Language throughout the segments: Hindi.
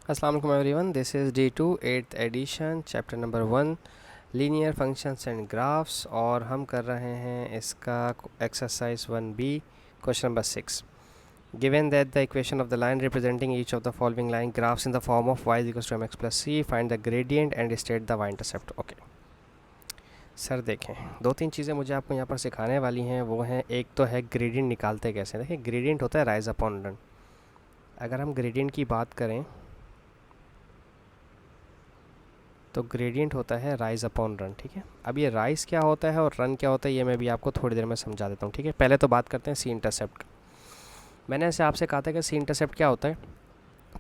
अस्सलाम वालेकुम everyone, this is D2 8th edition chapter number 1 linear functions and graphs और हम कर रहे हैं इसका exercise 1B question number 6। Given that the equation of the line representing each of the following line graphs in the form of y equals to mx plus c, find the gradient and state the y intercept. Okay sir, देखें दो तीन चीज़ें मुझे आपको यहाँ पर सिखाने वाली हैं। वो हैं, एक तो है ग्रेडियंट निकालते कैसे। देखिए, ग्रेडियंट होता है राइज अपॉन रन। अगर हम ग्रेडियंट की बात करें तो ग्रेडियंट होता है राइज अपॉन रन। ठीक है, अब ये राइज क्या होता है और रन क्या होता है ये मैं भी आपको थोड़ी देर में समझा देता हूँ। ठीक है, पहले तो बात करते हैं सी इंटरसेप्ट का। मैंने ऐसे आपसे कहा था कि सी इंटरसेप्ट क्या होता है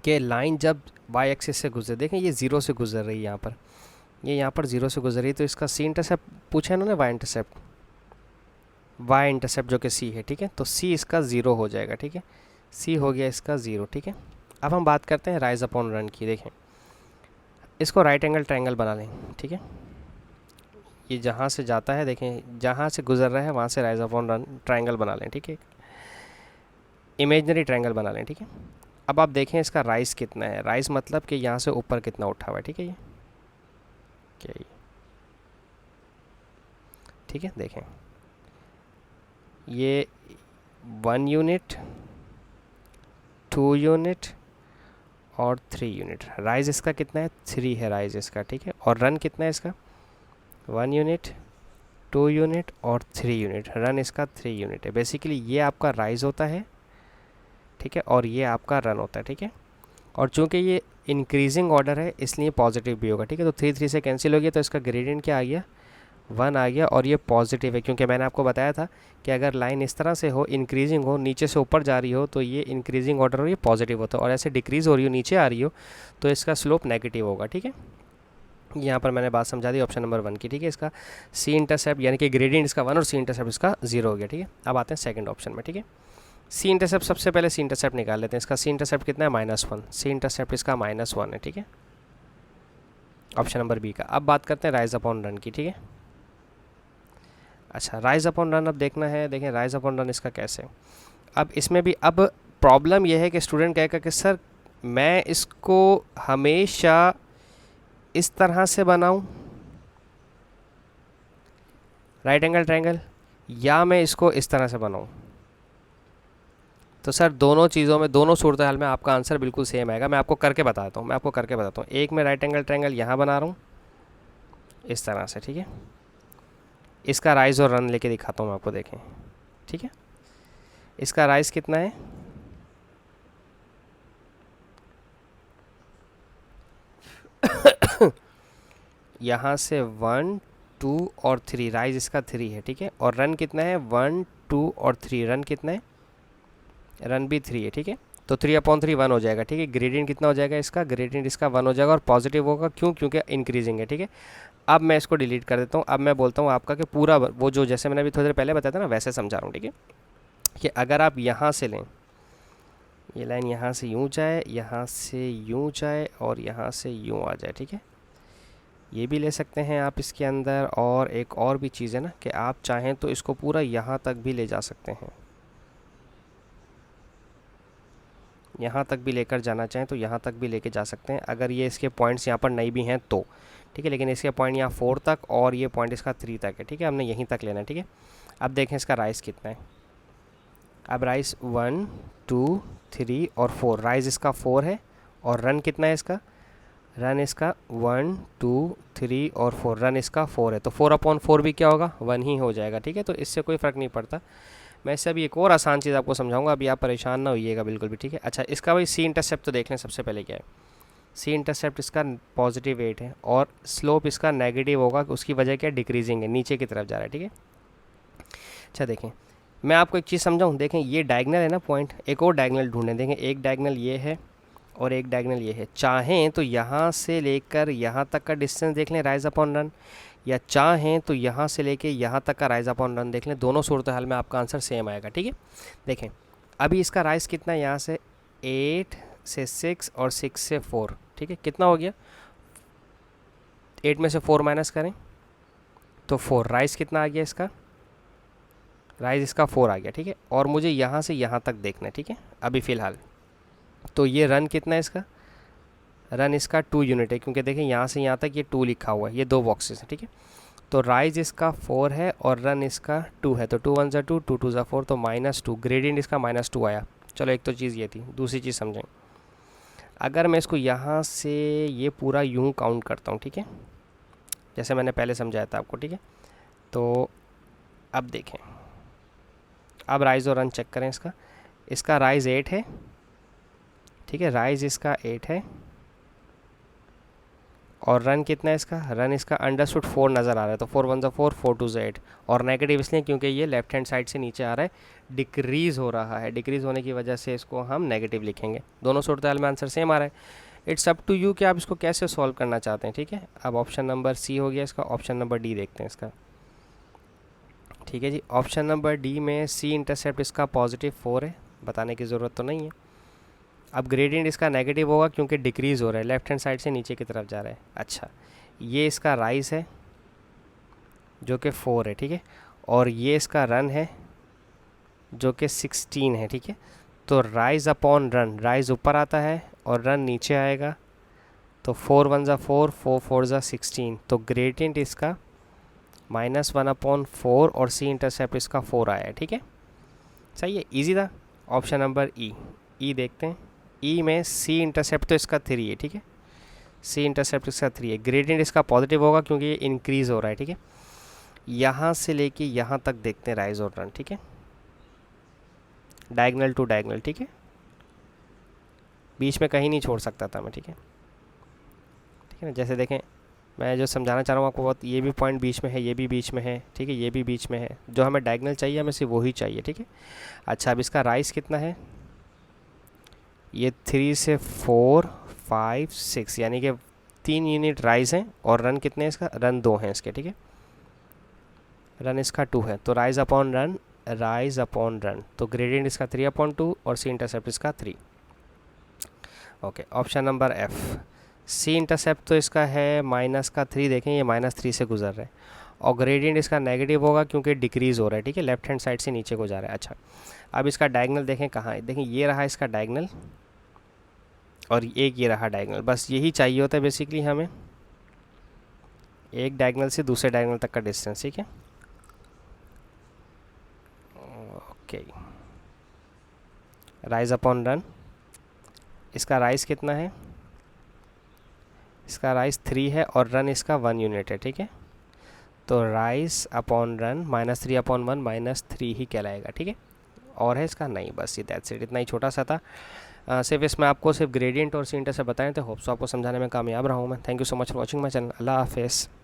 कि लाइन जब वाई एक्सिस से गुजरे, देखें ये ज़ीरो से गुजर रही है, यहाँ पर ये यहाँ पर ज़ीरो से गुजर रही है, तो इसका सी इंटरसेप्ट पूछा है उन्होंने, वाई इंटरसेप्ट जो कि सी है। ठीक है, तो सी इसका ज़ीरो हो जाएगा। ठीक है, सी हो गया इसका ज़ीरो। ठीक है, अब हम बात करते हैं राइज अपॉन रन की। देखें, इसको राइट एंगल ट्रायंगल बना लें। ठीक है, ये जहाँ से जाता है, देखें जहाँ से गुजर रहा है वहाँ से राइज अपॉन रन ट्रायंगल बना लें। ठीक है, इमेजनरी ट्रायंगल बना लें। ठीक है, अब आप देखें इसका राइज कितना है। राइज मतलब कि यहाँ से ऊपर कितना उठा हुआ है। ठीक है, ये क्या ये, ठीक है, देखें ये 1 यूनिट, 2 यूनिट और 3 यूनिट। राइज इसका कितना है, 3 है राइज इसका। ठीक है, और रन कितना है इसका, 1 यूनिट, 2 यूनिट और 3 यूनिट। रन इसका 3 यूनिट है। बेसिकली ये आपका राइज होता है। ठीक है, और ये आपका रन होता है। ठीक है, और चूंकि ये इंक्रीजिंग ऑर्डर है इसलिए पॉजिटिव भी होगा। ठीक है, तो 3 3 से कैंसिल हो गया, तो इसका ग्रेडियंट क्या आ गया, 1 आ गया। और ये पॉजिटिव है क्योंकि मैंने आपको बताया था कि अगर लाइन इस तरह से हो, इंक्रीजिंग हो, नीचे से ऊपर जा रही हो, तो ये इंक्रीजिंग ऑर्डर हो, ये पॉजिटिव होता है। और ऐसे डिक्रीज़ हो रही हो, नीचे आ रही हो, तो इसका स्लोप नेगेटिव होगा। ठीक है, यहाँ पर मैंने बात समझा दी ऑप्शन नंबर 1 की। ठीक है, इसका सी इंटरसेप्ट यानी कि ग्रेडियंट इसका 1 और सी इंटरसेप्ट इसका 0 हो गया। ठीक है, अब आते हैं सेकंड ऑप्शन में। ठीक है, सी इंटरसेप्ट, सबसे पहले सी इंटरसेप्ट निकाल लेते हैं। इसका सी इंटरसेप्ट कितना है, -1। सी इंटरसेप्ट इसका -1 है। ठीक है, ऑप्शन नंबर बी का। अब बात करते हैं राइज अपॉन रन की। ठीक है, अच्छा, राइज अपॉन रन अब देखना है। देखें राइज अपॉन रन इसका कैसे। अब इसमें भी अब प्रॉब्लम यह है कि स्टूडेंट कहेगा कि सर मैं इसको हमेशा इस तरह से बनाऊं, राइट एंगल ट्रायंगल, या मैं इसको इस तरह से बनाऊं। तो सर दोनों चीज़ों में, दोनों सूरत हाल में आपका आंसर बिल्कुल सेम आएगा। मैं आपको करके बताता हूँ। एक मैं राइट एंगल ट्रायंगल यहाँ बना रहा हूँ इस तरह से। ठीक है, इसका राइज और रन लेके दिखाता हूँ मैं आपको, देखें। ठीक है, इसका राइज कितना है, यहाँ से 1 2 और 3, राइज इसका 3 है। ठीक है, और रन कितना है, 1 2 और 3, रन कितना है, रन भी 3 है। ठीक है, तो 3/3 1 हो जाएगा। ठीक है, ग्रेडियंट कितना हो जाएगा इसका, ग्रेडियंट इसका 1 हो जाएगा और पॉजिटिव होगा। क्यों, क्योंकि इंक्रीजिंग है। ठीक है, अब मैं इसको डिलीट कर देता हूँ। अब मैं बोलता हूँ आपका कि पूरा वो जो जैसे मैंने अभी थोड़ी देर पहले बताया था ना, वैसे समझा रहा हूँ। ठीक है, कि अगर आप यहाँ से लें, ये लाइन यहाँ से यूँ जाए, यहाँ से यूँ जाए और यहाँ से यूँ आ जाए। ठीक है, ये भी ले सकते हैं आप इसके अंदर। और एक और भी चीज़ है ना कि आप चाहें तो इसको पूरा यहाँ तक भी ले जा सकते हैं, यहाँ तक भी लेकर जाना चाहें तो यहाँ तक भी लेके जा सकते हैं, अगर ये इसके पॉइंट्स यहाँ पर नहीं भी हैं तो। ठीक है, लेकिन इसके पॉइंट यहाँ 4 तक और ये पॉइंट इसका 3 तक है। ठीक है, हमने यहीं तक लेना है। ठीक है, अब देखें इसका राइज कितना है। अब राइज 1 2 3 और 4, राइज इसका 4 है और रन कितना है इसका, रन इसका 1 2 3 और 4, रन इसका 4 है। तो 4/4 भी क्या होगा, 1 ही हो जाएगा। ठीक है, तो इससे कोई फ़र्क नहीं पड़ता। मैं इससे अभी एक और आसान चीज़ आपको समझाऊंगा, अभी आप परेशान ना होइएगा बिल्कुल भी। ठीक है, अच्छा, इसका भाई सी इंटरसेप्ट तो देख लें सबसे पहले क्या है। सी इंटरसेप्ट इसका +8 है और स्लोप इसका नेगेटिव होगा। उसकी वजह क्या है, डिक्रीजिंग है, नीचे की तरफ जा रहा है। ठीक है, अच्छा देखें, मैं आपको एक चीज़ समझाऊँ। देखें ये डायगनल है ना पॉइंट, एक और डायगनल ढूंढें। देखें एक डायगनल ये है और एक डायगनल ये है। चाहें तो यहाँ से लेकर यहाँ तक का डिस्टेंस देख लें राइज अपॉन रन, या चाहें तो यहाँ से लेके यहाँ तक का राइज अपॉन रन देख लें। दोनों सूरत हाल में आपका आंसर सेम आएगा। ठीक है, देखें अभी इसका राइज कितना है, यहाँ से 8 से 6 और 6 से 4। ठीक है, कितना हो गया, 8 में से 4 माइनस करें तो 4, राइज कितना आ गया इसका, राइज इसका 4 आ गया। ठीक है, और मुझे यहाँ से यहाँ तक देखना है। ठीक है, अभी फ़िलहाल तो ये रन कितना है इसका, रन इसका 2 यूनिट है, क्योंकि देखें यहाँ से यहाँ तक ये 2 लिखा हुआ है, ये 2 बॉक्सेस हैं, ठीक है। तो राइज इसका 4 है और रन इसका 2 है, तो 2 1 ज़ा 2, 2 2 ज़ा 4, तो -2, ग्रेडियंट इसका -2 आया। चलो एक तो चीज़ ये थी, दूसरी चीज़ समझें। अगर मैं इसको यहाँ से ये पूरा यूँ काउंट करता हूँ, ठीक है, जैसे मैंने पहले समझाया था आपको, ठीक है। तो अब देखें, अब राइज और रन चेक करें इसका। इसका राइज 8 है, ठीक है, राइज इसका 8 है और रन कितना है इसका, रन इसका अंडरस्टूड 4 नज़र आ रहा है, तो 4 1 ज़ा 4, 4 2 ज़ा 8, और नेगेटिव इसलिए क्योंकि ये लेफ्ट हैंड साइड से नीचे आ रहा है, डिक्रीज़ हो रहा है, डिक्रीज़ होने की वजह से इसको हम नेगेटिव लिखेंगे। दोनों सूरत हाल में आंसर सेम आ रहा है। इट्स अप टू यू कि आप इसको कैसे सॉल्व करना चाहते हैं, ठीक है। अब ऑप्शन नंबर सी हो गया इसका, ऑप्शन नंबर डी देखते हैं इसका, ठीक है जी। ऑप्शन नंबर डी में सी इंटरसेप्ट इसका +4 है, बताने की ज़रूरत तो नहीं है। अब ग्रेडियंट इसका नेगेटिव होगा क्योंकि डिक्रीज़ हो रहा है, लेफ्ट हैंड साइड से नीचे की तरफ जा रहा है। अच्छा, ये इसका राइज है जो कि 4 है, ठीक है, और ये इसका रन है जो कि 16 है, ठीक है। तो राइज अपॉन रन, राइज ऊपर आता है और रन नीचे आएगा, तो 4 1 ज़ा 4, 4 4 ज़ा 16, तो ग्रेडियंट इसका -1/4 और सी इंटरसेप्ट इसका 4 आया है, ठीक है। सही है, इजी था। ऑप्शन नंबर ई देखते हैं। ई में सी इंटरसेप्ट तो इसका 3 है, ठीक है, सी इंटरसेप्ट इसका 3 है, ग्रेडियंट इसका पॉजिटिव होगा क्योंकि ये इंक्रीज़ हो रहा है, ठीक है। यहाँ से लेके यहाँ तक देखते हैं राइज और रन, ठीक है, डायगनल टू डायगनल, ठीक है, बीच में कहीं नहीं छोड़ सकता था मैं, ठीक है, ठीक है ना। जैसे देखें, मैं जो समझाना चाह रहा हूँ आपको, बहुत ये भी पॉइंट बीच में है, ये भी बीच में है, ठीक है, ये भी बीच में है, जो हमें डायगनल चाहिए हमें सिर्फ वही चाहिए, ठीक है। अच्छा, अब इसका राइज कितना है, ये 3 से 4 5 6, यानी कि 3 यूनिट राइज हैं, और रन कितने हैं इसका, रन 2 हैं इसके, ठीक है, रन इसका 2 है, तो rise upon run, rise upon run, तो ग्रेडियंट इसका 3/2 और सी इंटरसेप्ट इसका 3। ओके, ऑप्शन नंबर एफ, सी इंटरसेप्ट तो इसका है -3, देखें ये -3 से गुजर रहा है, और ग्रेडियंट इसका नेगेटिव होगा क्योंकि डिक्रीज़ हो रहा है, ठीक है, लेफ्ट हैंड साइड से नीचे को जा रहा है। अच्छा, अब इसका डायगनल देखें कहाँ है, देखें ये रहा इसका डायगनल और एक ये रहा डायगनल, बस यही चाहिए होता है बेसिकली हमें, एक डायगनल से दूसरे डायगनल तक का डिस्टेंस, ठीक है। ओके, राइज अपॉन रन, इसका राइज कितना है, इसका राइज 3 है और रन इसका 1 यूनिट है, ठीक है, तो राइज अपॉन रन -3/1 -3 ही कहलाएगा, ठीक है, और है इसका नहीं, बस ये दैट्स इट, इतना ही छोटा सा था। सिर्फ इसमें आपको सिर्फ ग्रेडियंट और सी इंटरसेप्ट बताएं, तो होप्स आपको समझाने में कामयाब रहा हूँ मैं। Thank you so much for watching my channel. अल्लाह हाफिज़।